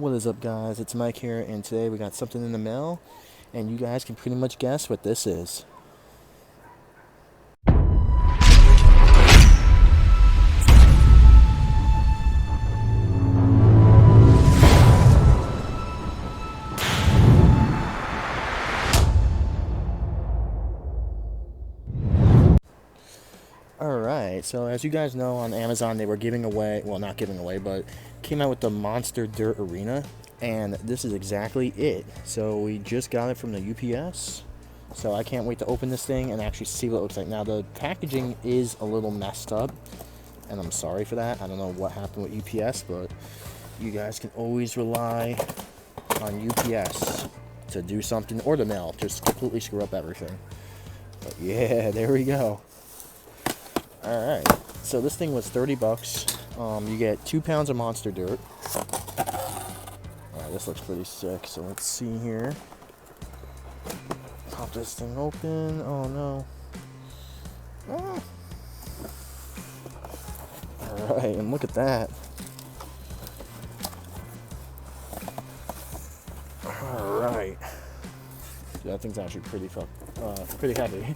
What is up, guys? It's Mike here, and today we got something in the mail, and you guys can pretty much guess what this is. Alright, so as you guys know, on Amazon they were giving away, well, not giving away, but came out with the Monster Dirt Arena, and this is exactly it. So we just got it from the UPS, so I can't wait to open this thing and actually see what it looks like. Now, the packaging is a little messed up, and I'm sorry for that. I don't know what happened with UPS, but you guys can always rely on UPS to do something, or the mail, just completely screw up everything. But yeah, there we go. Alright, so this thing was 30 bucks. You get 2 pounds of monster dirt. Alright, this looks pretty sick, so let's see here. Pop this thing open. Oh no. Ah. Alright, and look at that. Alright. That thing's actually pretty heavy.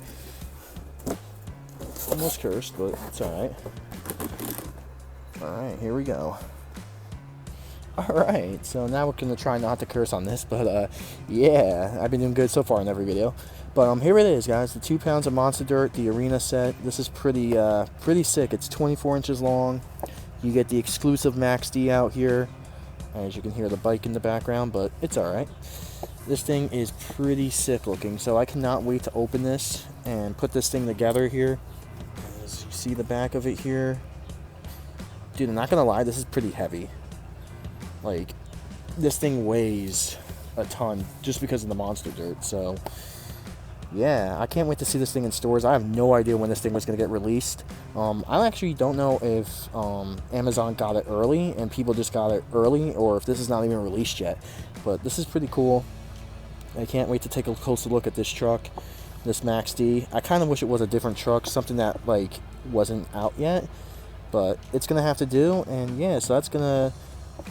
Almost cursed, but it's alright. Alright, here we go. Alright, so now we're going to try not to curse on this, but yeah, I've been doing good so far in every video. But here it is, guys, the 2 pounds of monster dirt, the arena set. This is pretty sick. It's 24 inches long. You get the exclusive Max D out here. As you can hear the bike in the background, but it's alright. This thing is pretty sick looking, so I cannot wait to open this and put this thing together here. As you see the back of it here. Dude, I'm not gonna lie, this is pretty heavy. Like, this thing weighs a ton just because of the monster dirt, so yeah, I can't wait to see this thing in stores. I have no idea when this thing was gonna get released. I actually don't know if Amazon got it early and people just got it early, or if this is not even released yet. But this is pretty cool. I can't wait to take a closer look at this truck. This Max D. I kind of wish it was a different truck, something that like wasn't out yet, but it's gonna have to do. And yeah, so that's gonna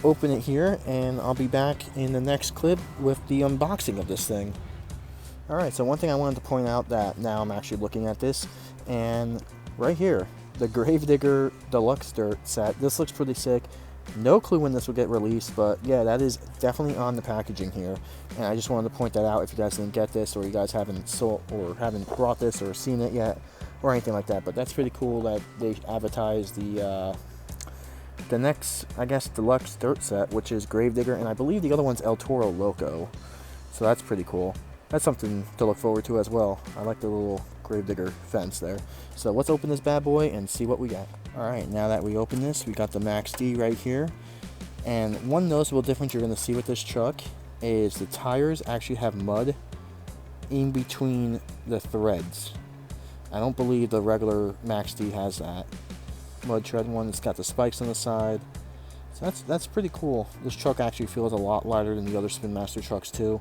open it here, and I'll be back in the next clip with the unboxing of this thing. Alright, so one thing I wanted to point out, that now I'm actually looking at this, and right here, the Gravedigger Deluxe Dirt set. This looks pretty sick. No clue when this will get released, but yeah, that is definitely on the packaging here. And I just wanted to point that out if you guys didn't get this, or you guys haven't brought this or seen it yet, or anything like that. But that's pretty cool that they advertise the next, I guess, deluxe dirt set, which is Gravedigger, and I believe the other one's El Toro Loco. So that's pretty cool. That's something to look forward to as well. I like the little Gravedigger fence there. So let's open this bad boy and see what we got. Alright, now that we open this, we got the Max D right here. And one noticeable difference you're going to see with this truck is the tires actually have mud in between the threads. I don't believe the regular Max D has that. Mud tread one, it's got the spikes on the side. So that's pretty cool. This truck actually feels a lot lighter than the other Spinmaster trucks too.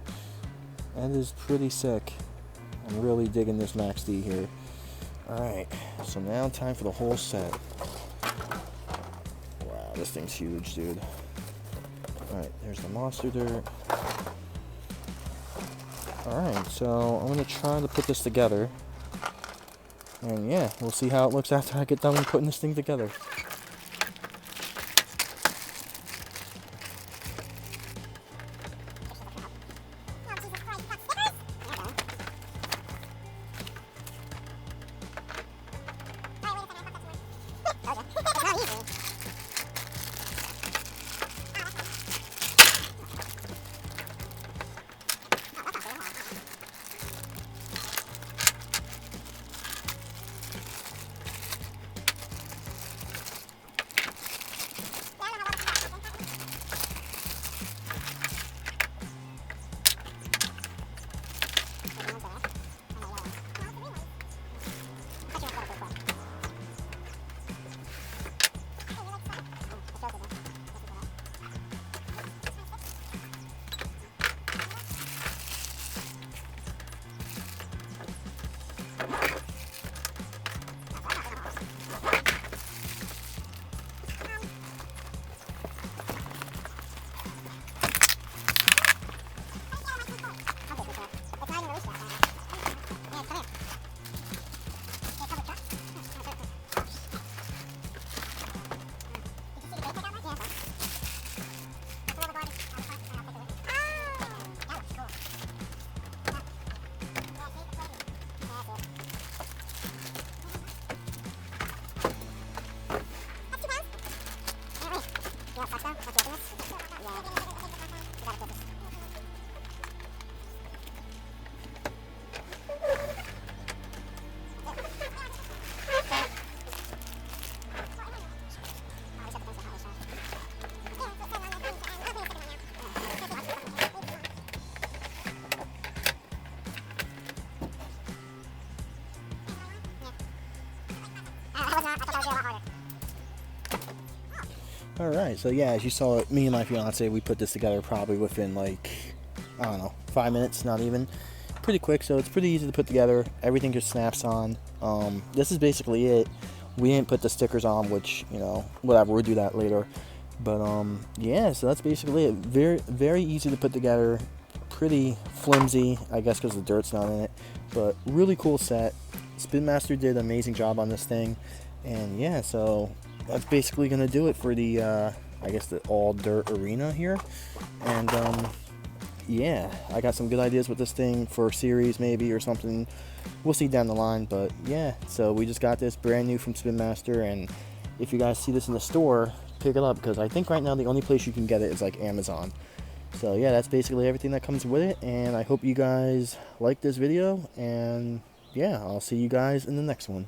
That is pretty sick. I'm really digging this Max D here. Alright, so now time for the whole set. Wow, this thing's huge, dude. Alright, there's the monster dirt. Alright, so I'm going to try to put this together. And yeah, we'll see how it looks after I get done putting this thing together. Alright, so yeah, as you saw, me and my fiance, we put this together probably within like, I don't know, 5 minutes, not even. Pretty quick, so it's pretty easy to put together. Everything just snaps on. This is basically it. We didn't put the stickers on, which, you know, whatever, we'll do that later. But yeah, so that's basically it. Very easy to put together. Pretty flimsy, I guess because the dirt's not in it. But really cool set. Spinmaster did an amazing job on this thing. And yeah, so that's basically going to do it for the, I guess, the all-dirt arena here. And yeah, I got some good ideas with this thing for a series maybe or something. We'll see down the line, but yeah, so we just got this brand new from Spinmaster, and if you guys see this in the store, pick it up, because I think right now the only place you can get it is like Amazon. So yeah, that's basically everything that comes with it, and I hope you guys like this video, and yeah, I'll see you guys in the next one.